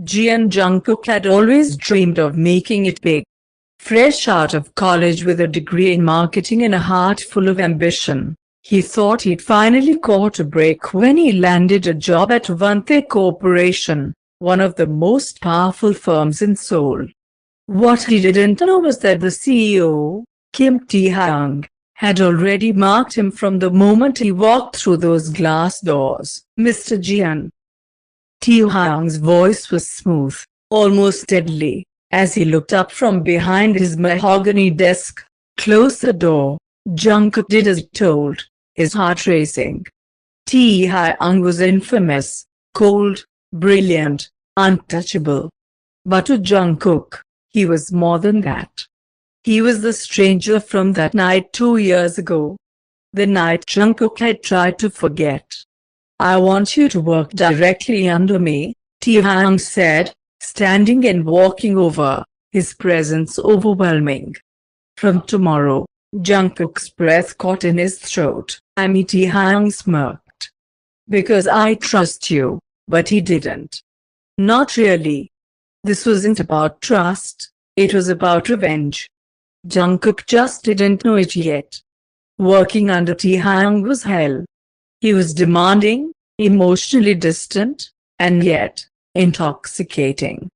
Jian Jungkook had always dreamed of making it big. Fresh out of college with a degree in marketing and a heart full of ambition, he thought he'd finally caught a break when he landed a job at Confronting Corporation, one of the most powerful firms in Seoul. What he didn't know was that the CEO, Kim Taehyung, had already marked him from the moment he walked through those glass doors. "Mr. Jian." Taehyung's voice was smooth, almost deadly, as he looked up from behind his mahogany desk. "Close the door." Jungkook did as told, his heart racing. Taehyung was infamous, cold, brilliant, untouchable. But to Jungkook, he was more than that. He was the stranger from that night 2 years ago. The night Jungkook had tried to forget. "I want you to work directly under me," Taehyung said, standing and walking over, his presence overwhelming. "From tomorrow." Jungkook's breath caught in his throat. Taehyung smirked. "Because I trust you." But he didn't. Not really. This wasn't about trust, it was about revenge. Jungkook just didn't know it yet. Working under Taehyung was hell. He was demanding, emotionally distant, and yet intoxicating.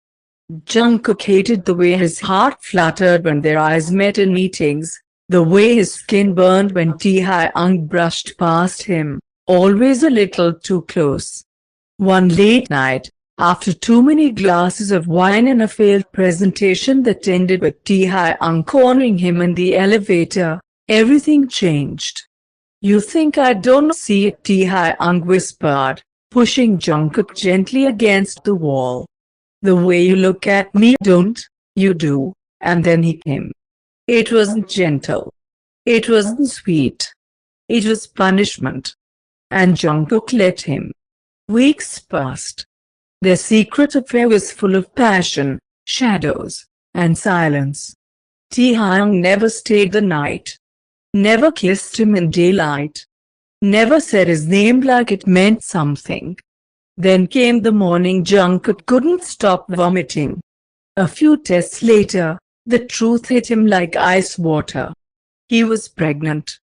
Jungkook hated the way his heart fluttered when their eyes met in meetings, the way his skin burned when Taehyung brushed past him, always a little too close. One late night, after too many glasses of wine and a failed presentation that ended with Taehyung cornering him in the elevator, everything changed. "You think I don't see it?" Taehyung whispered, pushing Jungkook gently against the wall. "The way you look at me, don't you do?" And then he came. It wasn't gentle. It wasn't sweet. It was punishment. And Jungkook let him. Weeks passed. Their secret affair was full of passion, shadows, and silence. Taehyung never stayed the night. Never kissed him in daylight. Never said his name like it meant something. Then came the morning Jungkook couldn't stop vomiting. A few tests later, the truth hit him like ice water. He was pregnant.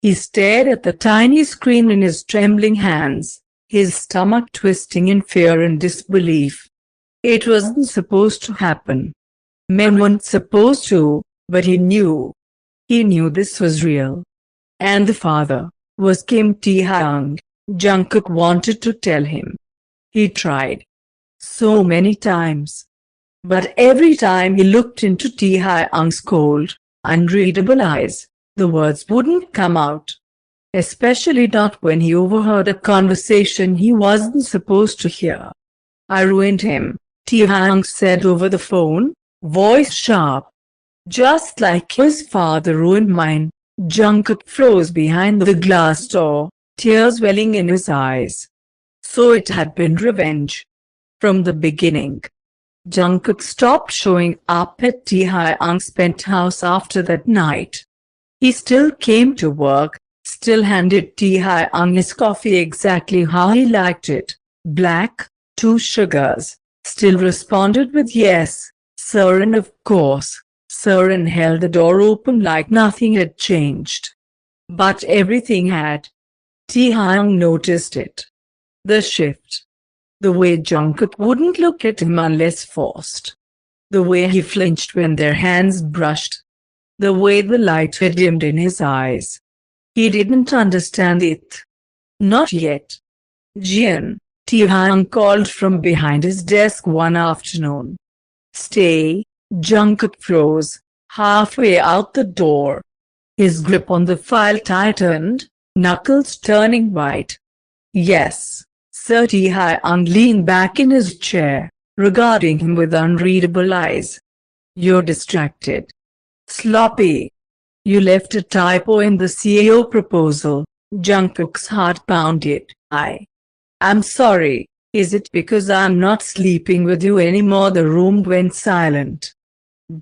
He stared at the tiny screen in his trembling hands, his stomach twisting in fear and disbelief. It wasn't supposed to happen. Men weren't supposed to, but he knew. He knew this was real. And the father was Kim Taehyung. Jungkook wanted to tell him. He tried. So many times. But every time he looked into Taehyung's cold, unreadable eyes, the words wouldn't come out. Especially not when he overheard a conversation he wasn't supposed to hear. "I ruined him," Taehyung said over the phone, voice sharp. "Just like his father ruined mine." Jungkook froze behind the glass door, tears welling in his eyes. So it had been revenge. From the beginning. Jungkook stopped showing up at Taehyung's penthouse after that night. He still came to work, still handed Taehyung his coffee exactly how he liked it, black, 2 sugars, still responded with yes, sir, and of course, sir, and held the door open like nothing had changed. But everything had. Taehyung noticed it. The shift. The way Jungkook wouldn't look at him unless forced. The way he flinched when their hands brushed. The way the light had dimmed in his eyes. He didn't understand it. Not yet. "Jian," Taehyung called from behind his desk one afternoon. "Stay." Jungkook froze, halfway out the door. His grip on the file tightened, knuckles turning white. "Yes, sir." Taehyung leaned back in his chair, regarding him with unreadable eyes. "You're distracted. Sloppy. You left a typo in the CEO proposal." Jungkook's heart pounded. I'm sorry. Is it because I'm not sleeping with you anymore?" The room went silent.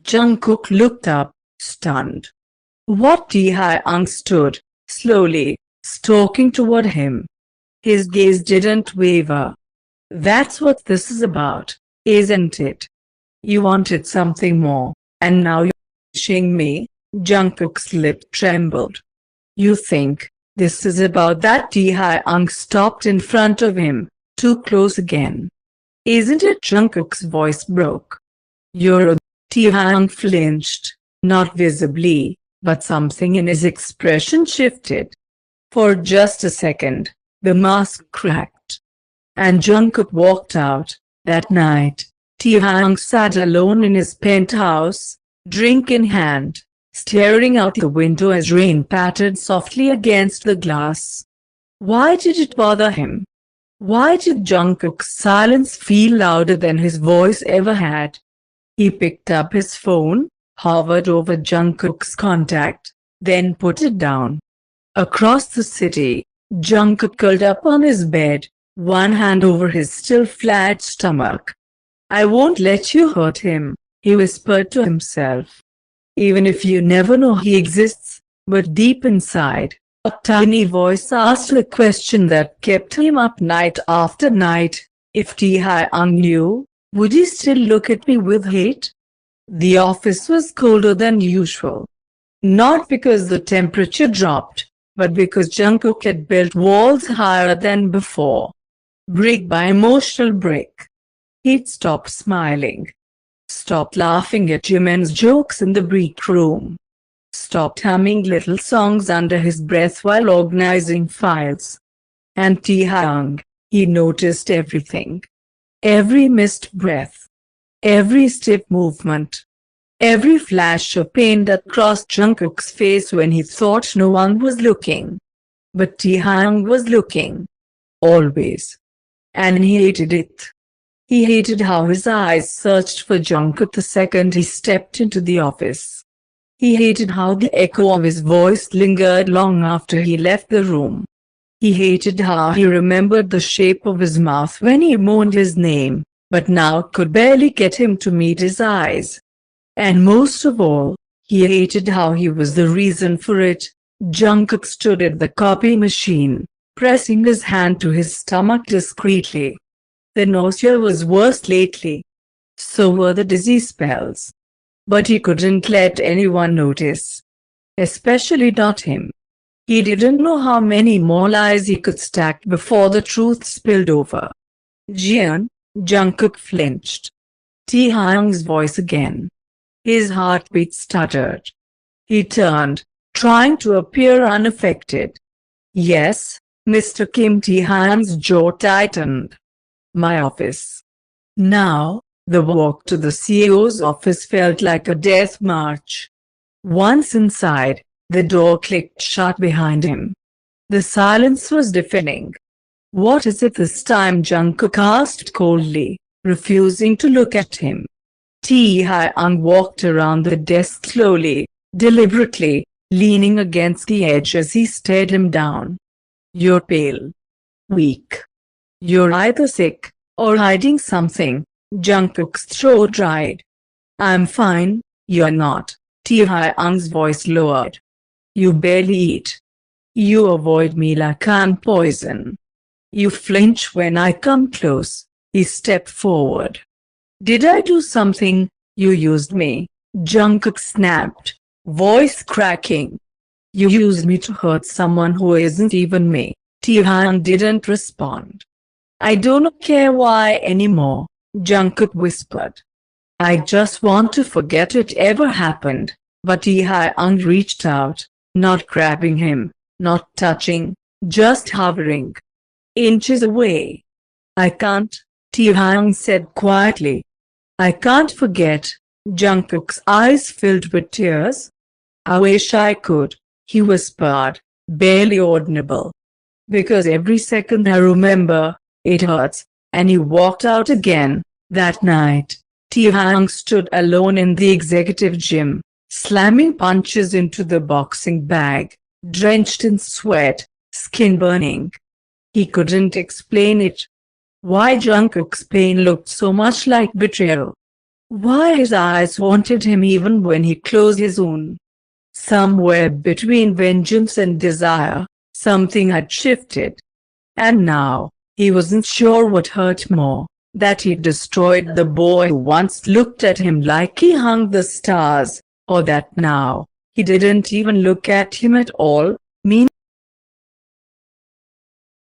Jungkook looked up, stunned. What? Taehyung stood, slowly, stalking toward him. His gaze didn't waver. "That's what this is about." isn't it? You wanted something more, and now you're pushing me. Jungkook's lip trembled. You think this is about that? Taehyung stopped in front of him, too close again. Isn't it? Jungkook's voice broke. You're a... Taehyung flinched, not visibly, but something in his expression shifted. For just a second, the mask cracked. And Jungkook walked out. That night, Taehyung sat alone in his penthouse, drink in hand, staring out the window as rain pattered softly against the glass. Why did it bother him? Why did Jungkook's silence feel louder than his voice ever had? He picked up his phone, hovered over Jungkook's contact, then put it down. Across the city, Jungkook curled up on his bed, one hand over his still flat stomach. I won't let you hurt him, he whispered to himself. Even if you never know he exists. But deep inside, a tiny voice asked a question that kept him up night after night. If Taehyung knew, would he still look at me with hate? The office was colder than usual. Not because the temperature dropped, but because Jungkook had built walls higher than before. Brick by emotional brick. He'd stopped smiling. Stopped laughing at Jimin's jokes in the break room. Stopped humming little songs under his breath while organizing files. And Taehyung, he noticed everything. Every missed breath. Every stiff movement. Every flash of pain that crossed Jungkook's face when he thought no one was looking. But Taehyung was looking. Always. And he hated it. He hated how his eyes searched for Jungkook the second he stepped into the office. He hated how the echo of his voice lingered long after he left the room. He hated how he remembered the shape of his mouth when he moaned his name, but now could barely get him to meet his eyes. And most of all, he hated how he was the reason for it. Jungkook stood at the copy machine, pressing his hand to his stomach discreetly. The nausea was worse lately. So were the dizzy spells. But he couldn't let anyone notice. Especially not him. He didn't know how many more lies he could stack before the truth spilled over. Jian, Jungkook flinched. Taehyung's voice again. His heartbeat stuttered. He turned, trying to appear unaffected. Yes, Mr. Kim. Taehyung's jaw tightened. My office. Now, the walk to the CEO's office felt like a death march. Once inside, the door clicked shut behind him. The silence was deafening. What is it this time? Jungkook asked coldly, refusing to look at him. Taehyung walked around the desk slowly, deliberately, leaning against the edge as he stared him down. You're pale. Weak. You're either sick, or hiding something. Jungkook's throat dried. I'm fine, you're not. Taehyung's voice lowered. You barely eat. You avoid me like I'm poison. You flinch when I come close. He stepped forward. Did I do something? You used me. Jungkook snapped, voice cracking. You used me to hurt someone who isn't even me. Taehyung didn't respond. I don't care why anymore, Jungkook whispered. I just want to forget it ever happened. But Taehyung reached out, not grabbing him, not touching, just hovering. Inches away. I can't, Taehyung said quietly. I can't forget. Jungkook's eyes filled with tears. I wish I could, he whispered, barely audible. Because every second I remember, it hurts. And he walked out again. That night, Taehyung stood alone in the executive gym, slamming punches into the boxing bag, drenched in sweat, skin burning. He couldn't explain it. Why Jungkook's pain looked so much like betrayal. Why his eyes haunted him even when he closed his own. Somewhere between vengeance and desire, something had shifted. And now, he wasn't sure what hurt more, that he'd destroyed the boy who once looked at him like he hung the stars, or that now, he didn't even look at him at all.